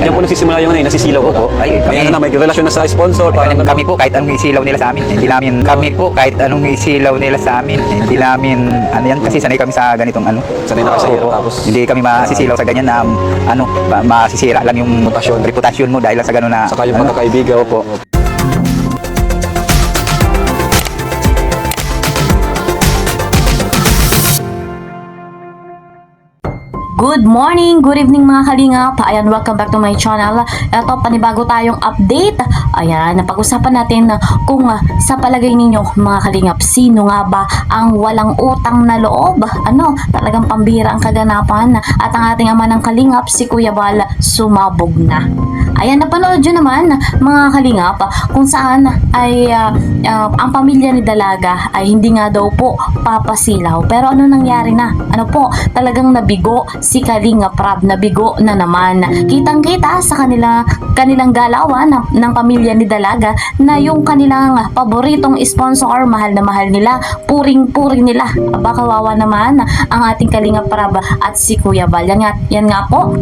Diyan po nagsisimula yung nasisilaw ko po. Ay, Kaya na may relasyon na sa sponsor. Kami po kahit anong isilaw nila sa amin, hindi namin kami po kahit anong isilaw nila sa amin, hindi namin ano yan kasi sanay kami sa ganitong ano. Sanay na kasi tapos Hindi kami masisilaw sa ganyan na ano, masisira lang yung reputasyon mo dahil lang sa ganun na saka yung pagkakaibigan po. Good morning, good evening mga kalingap. Ayan, welcome back to my channel. Ito, panibago tayong update. Ayan, napag-usapan natin kung sa palagay ninyo mga kalingap, sino nga ba ang walang utang na loob? Ano, talagang pambira ang kaganapan. At ang ating ama ng kalingap, si Kuya Val, sumabog na. Ayan, napanood nyo naman mga kalingap kung saan ay ang pamilya ni Dalaga ay hindi nga daw po papasilaw. Pero ano nangyari na? Ano po, talagang nabigo si Kalingap Rab, nabigo na naman. Kitang-kita sa kanilang galawan ng pamilya ni Dalaga na yung kanilang paboritong sponsor, mahal na mahal nila, puring-puring nila. Aba, kawawa naman ang ating Kalingap Rab at si Kuya Val. Yan nga po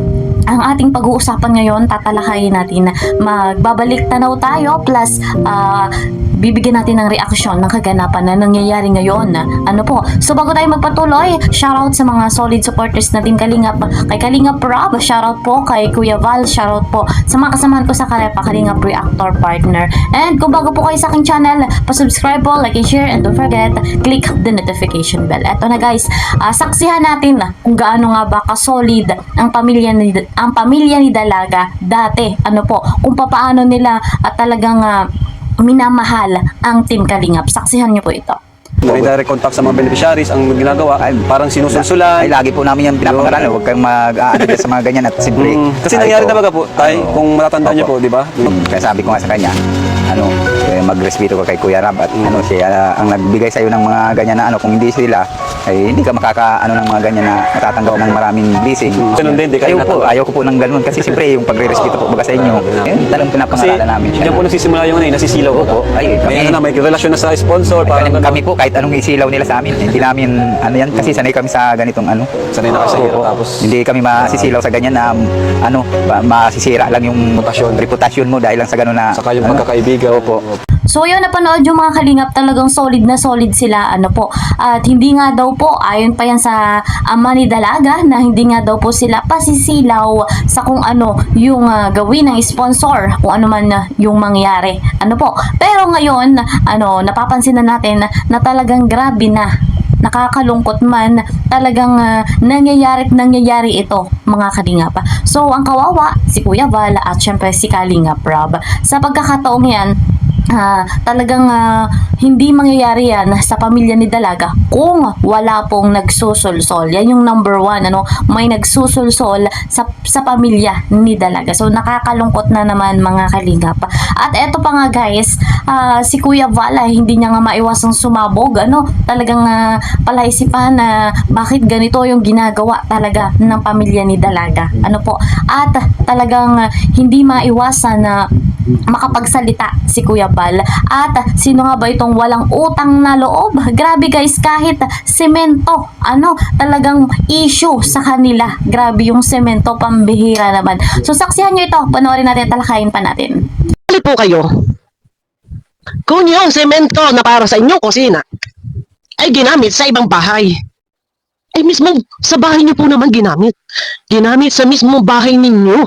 ang ating pag-uusapan ngayon. Tatalakayin natin, magbabalik tanaw tayo plus bibigyan natin ng reaksyon ng kaganapan na nangyayari ngayon. Ano po? So bago tayo magpatuloy, shoutout sa mga solid supporters natin Kalingap. Kay Kalingap Rob, shoutout po. Kay Kuya Val, shoutout po. Sa mga kasamahan ko sa Karepa, Kalingap Reactor Partner. And kung bago po kayo sa aking channel, pa-subscribe po, like and share, and don't forget, click the notification bell. Eto na guys, saksihan natin kung gaano nga ba ka-solid ang pamilya ni Dalaga dati. Ano po? Kung paano nila at talagang minamahal ang Team Kalingap. Saksihan niyo po ito. May direct contact sa mga beneficiaries ang ginagawa ay parang sinusulsulan. Ay, lagi po namin yan pinapangaralan. Huwag kayong mag-aano sa mga ganyan at simple. Kasi nangyari na baga po, kung matatandaan niyo po, di ba? Kaya sabi ko nga sa kanya, magrespeto ka kay Kuya Rab at siya ang nagbigay sa iyo ng mga ganyan na kung hindi sila ay hindi ka ng mga ganyan na natatanggap ng maraming blessing. Ganun din, di kayo ayaw ko po ng ganun kasi siyempre yung pagre-respeto po baga sa inyo. Talagang pinapangaralan namin siya. Diyan po nagsisimula yung nasisilaw ko po. Ay, Kaya na may relasyon na sa sponsor. Kami po kahit anong isilaw nila sa amin, hindi namin ano yan kasi sanay kami sa ganitong ano. Sanay na kasi tapos hindi kami masisilaw sa ganyan na masisira lang yung reputasyon mo dahil lang sa ganun na saka yung pagkakaibigan po. So yun, napanood yung mga Kalingap, talagang solid na solid sila. Ano po, at hindi nga daw po, ayon pa yan sa ama ni Dalaga, na hindi nga daw po sila pasisilaw sa kung ano yung gawin ng sponsor, kung ano man yung mangyari. Ano po, pero ngayon, napapansin na natin na talagang grabe na, nakakalungkot man, talagang nangyayari ito mga Kalingap. So ang kawawa si Kuya Val at syempre si Kalingap Rob. Sa pagkakataong yan, talagang hindi mangyayari yan sa pamilya ni Dalaga kung wala pong nagsusulsol. Yan yung number one, may nagsusulsol sa pamilya ni Dalaga. So nakakalungkot na naman mga Kalingap. At eto pa nga guys, si Kuya Val hindi niya nga maiwasang sumabog. Talagang palaisipan na bakit ganito yung ginagawa talaga ng pamilya ni Dalaga. At talagang hindi maiwasan na makapagsalita si Kuya Val. At sino nga ba itong walang utang na loob? Grabe guys, kahit semento, talagang issue sa kanila. Grabe yung semento, pambihira naman. So saksihan nyo ito, panoorin natin, talakayin pa natin. Balik po kayo kung yung semento na para sa inyong kusina ay ginamit sa ibang bahay, ay mismo sa bahay nyo po naman ginamit sa mismo bahay ninyo.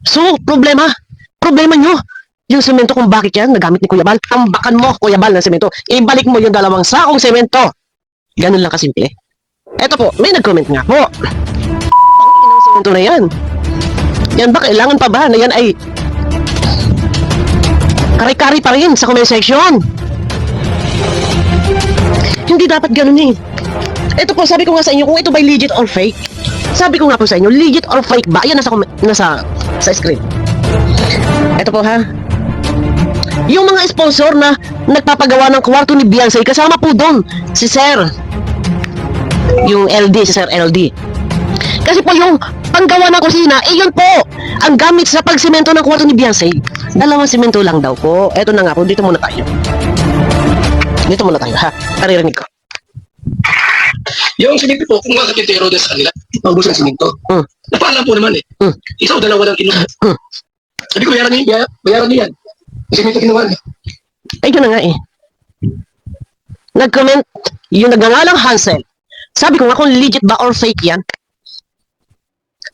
So problema nyo yung semento, kung bakit yan nagamit ni Kuya Val. Tambakan mo Kuya Val ng semento, ibalik mo yung 2 sakong semento. Ganun lang kasimple. Eto po, may nag-comment nga po, ang semento na yan ba kailangan pa ba na yan ay kari-kari pa rin sa comment section? Hindi dapat ganun eh. Ito po, sabi ko nga sa inyo, kung ito ba legit or fake, sabi ko nga po sa inyo, legit or fake ba? Ayan, nasa screen. Ito po ha, yung mga sponsor na nagpapagawa ng kwarto ni Beyonce, kasama po doon si Sir, yung LD, si Sir LD. Kasi po yung panggawa ng kusina, yun po ang gamit sa pagsemento ng kwarto ni Beyonce. 2 semento lang daw po. Eto na nga po, dito muna tayo ha, naririnig ko. Yung simento po, kung mga kapitero na sa kanila, maubos ng simento. Napaalam po naman eh. Isa o dalawa lang kinuha. Sabi ko, bayaran niyo yan. Yung simento kinuha niya. Ay, yun na nga eh. Nag-comment yung nagngangalang Hansel. Sabi ko nga kung legit ba or fake yan.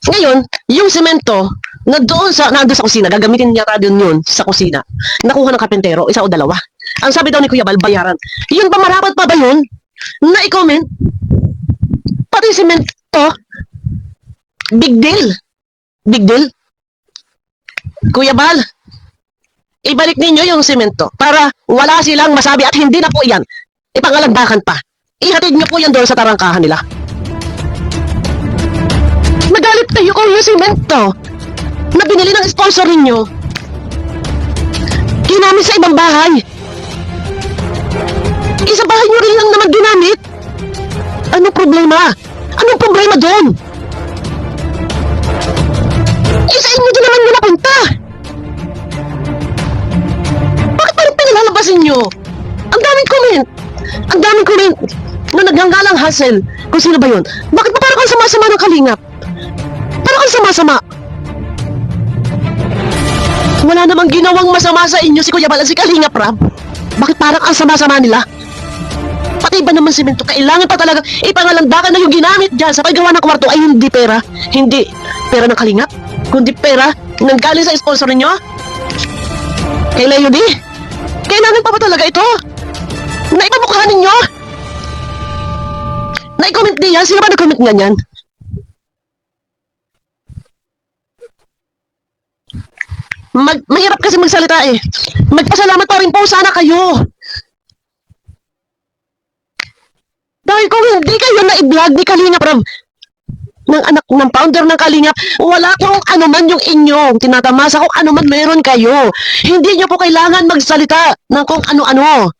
Ngayon, yung semento na doon sa kusina, gagamitin yata doon yun sa kusina. Nakuha ng kapentero, isa o dalawa. Ang sabi daw ni Kuya Bal, bayaran. Yun ba marapat pa ba yun? Na i-comment? Pati semento? Big deal. Big deal. Kuya Bal, ibalik ninyo yung semento para wala silang masabi at hindi na po yan. Ipangalagbakan pa. Ihatid nyo po yan doon sa tarangkahan nila. Nagalit kayo kung yung semento na binili ng sponsor ninyo ginamit sa ibang bahay. Isa bahay nyo rin lang naman ginamit. Anong problema? Anong problema doon? Isa inyo din naman nyo napunta. Bakit parang pinalalabasin nyo? Ang daming comment. Ang daming comment na nagngangalang Hassel. Kung sino ba yun? Bakit ba parang kang sama-sama ng kalingap? Parang kang sama-sama. Wala namang ginawang masama sa inyo si Kuya Bal at si Kalingap Rab. Bakit parang ang sama-sama nila? Pati ba naman simento? Kailangan pa talaga ipangalandakan na yung ginamit dyan sa paggawa ng kwarto ay hindi pera. Hindi pera ng Kalingap, kundi pera ng galing sa sponsor ninyo. Kay Leo D, kailangan pa ba talaga ito? Na ipamukha ninyo? Na i-comment niya? Sino ba nag-comment nga yan? Mahirap kasi magsalita eh. Magpasalamat pa rin po sana kayo. Dahil kung hindi kayo na-vlog ni Kalingap Rab, ng anak ng founder ng Kalingap, wala kung ano man yung inyong tinatamasa, kung ano man meron kayo. Hindi nyo po kailangan magsalita ng kung ano-ano.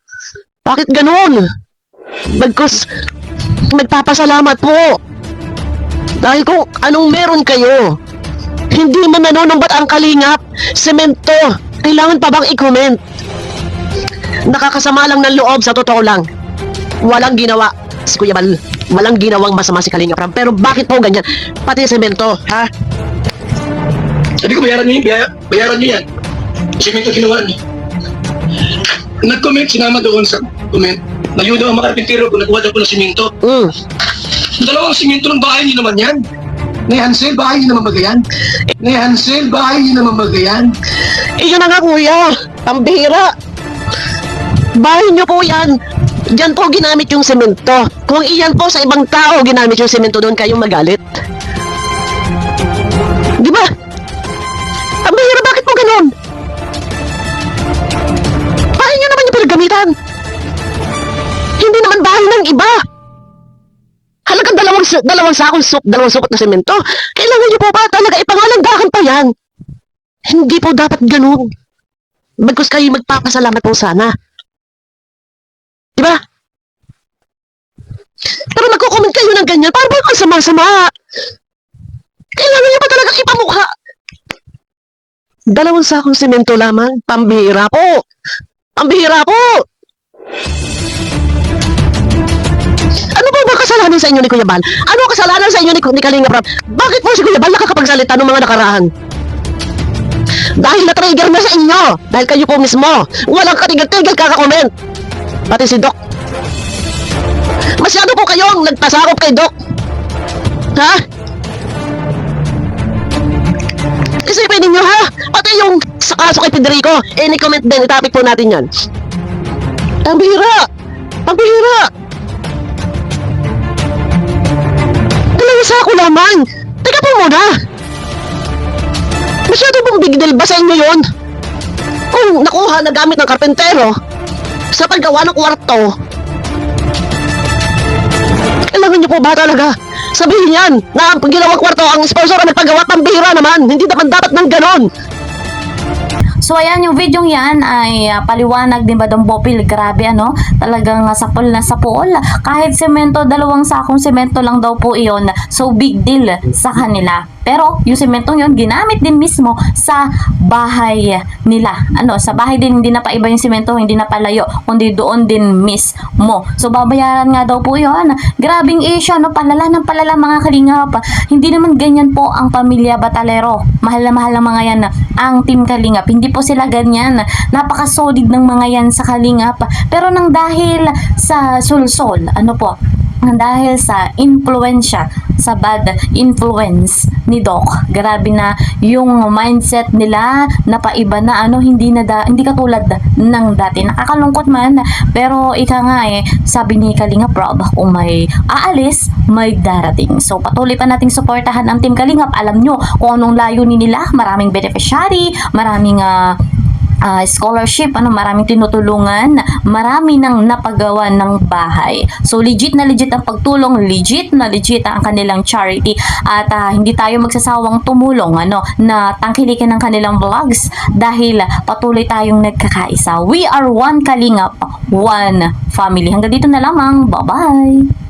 Bakit ganun? Bagkus, magpapasalamat po. Dahil kung anong meron kayo, hindi man nanonumbat ang Kalingap, semento, kailangan pa bang i-comment? Nakakasama lang ng loob, sa totoo lang. Walang ginawa si Kuya Bal. Walang ginawang masama si Kalingap Rab. Pero bakit po ganyan? Pati semento, ha? Sabi ko, bayaran niyo yan. Simento kinuha niyo. Nag-comment, sinama doon sa comment. Na yun daw ang mga karpintero kung nakuha daw po ng simento. Dalawang simento ng bahay niyo naman yan. Nay Hansel, bahay niyo naman magayan. Nay Hansel, bahay niyo naman magayan. Iyon na nga kuya, pambihira. Bahay niyo po yan. Diyan po ginamit yung semento. Kung iyan po sa ibang tao ginamit yung semento doon, kayong magalit. Di ba? Pambihira, bakit po ganun? Bahay niyo naman yung pinagamitan. Hindi naman bahay ng iba. Halagang dalawang sukot na semento. Kailangan niyo po ba talaga ipangalandakan pa yan? Hindi po dapat ganun. Bagkus kayo magpapasalamat po sana. Diba? Pero magko-comment kayo ng ganyan, parang ang sama-sama. Kailangan niyo pa talaga ipamukha. 2 sakong semento lamang. Pambihira po. Pambihira po. Ano ba kasalanan sa inyo ni Kuya Bal? Ano ang kasalanan sa inyo ni Kalingap Rab? Bakit po si Kuya Bal nakakapagsalita ng mga nakaraan? Dahil na-trigger na sa inyo. Dahil kayo po mismo. Walang katigil-tigil kaka-comment. Pati si Doc. Masyado po kayong nagpasakop kay Doc. Ha? Isipin ninyo ha? Pati yung sa kaso kay Federico, ni-comment din, itapik po natin yan. Pambihira! Pambihira! Isa ako lamang. Teka po muna. Masyado pong big deal ba sa inyo yun? Kung nakuha na gamit ng karpentero sa paggawa ng kwarto, kailangan niyo po ba talaga sabihin yan na ang ginawang kwarto ang sponsor ang nagpagawa? Pambihira naman. Hindi naman dapat ng ganon. So ayan, yung video yan ay paliwanag din ba Don Bopil, grabe ano, talagang sapol na sapol. Kahit semento, 2 sakong semento lang daw po iyon, so big deal sa kanila. Pero yung sementong yun, ginamit din mismo sa bahay nila. Ano, sa bahay din, hindi na pa iba yung semento, hindi na palayo, kundi doon din mismo. So babayaran nga daw po yun. Grabing issue, ano, palala ng palala mga kalingap. Hindi naman ganyan po ang pamilya Batalero. Mahal na mga yan ang Team Kalingap. Hindi po sila ganyan. Napaka-solid ng mga yan sa Kalingap. Pero nang dahil sa sulsol, ano po, dahil sa influensya, sa bad influence ni Doc, grabe na yung mindset nila, napaiba na ano, hindi katulad ng dati. Nakakalungkot man, pero ika nga sabi ni Kalingap Rob, kung may aalis, may darating. So patuloy pa nating suportahan ang Team Kalingap. Alam nyo kung anong layunin nila, maraming beneficiary, maraming scholarship, ano, maraming tinutulungan, marami nang napagawa ng bahay. So legit na legit ang pagtulong, legit na legit ang kanilang charity, at hindi tayo magsasawang tumulong, ano, na tangkilikin ng kanilang vlogs dahil patuloy tayong nagkakaisa. We are one Kalingap, one family. Hanggang dito na lamang. Bye-bye!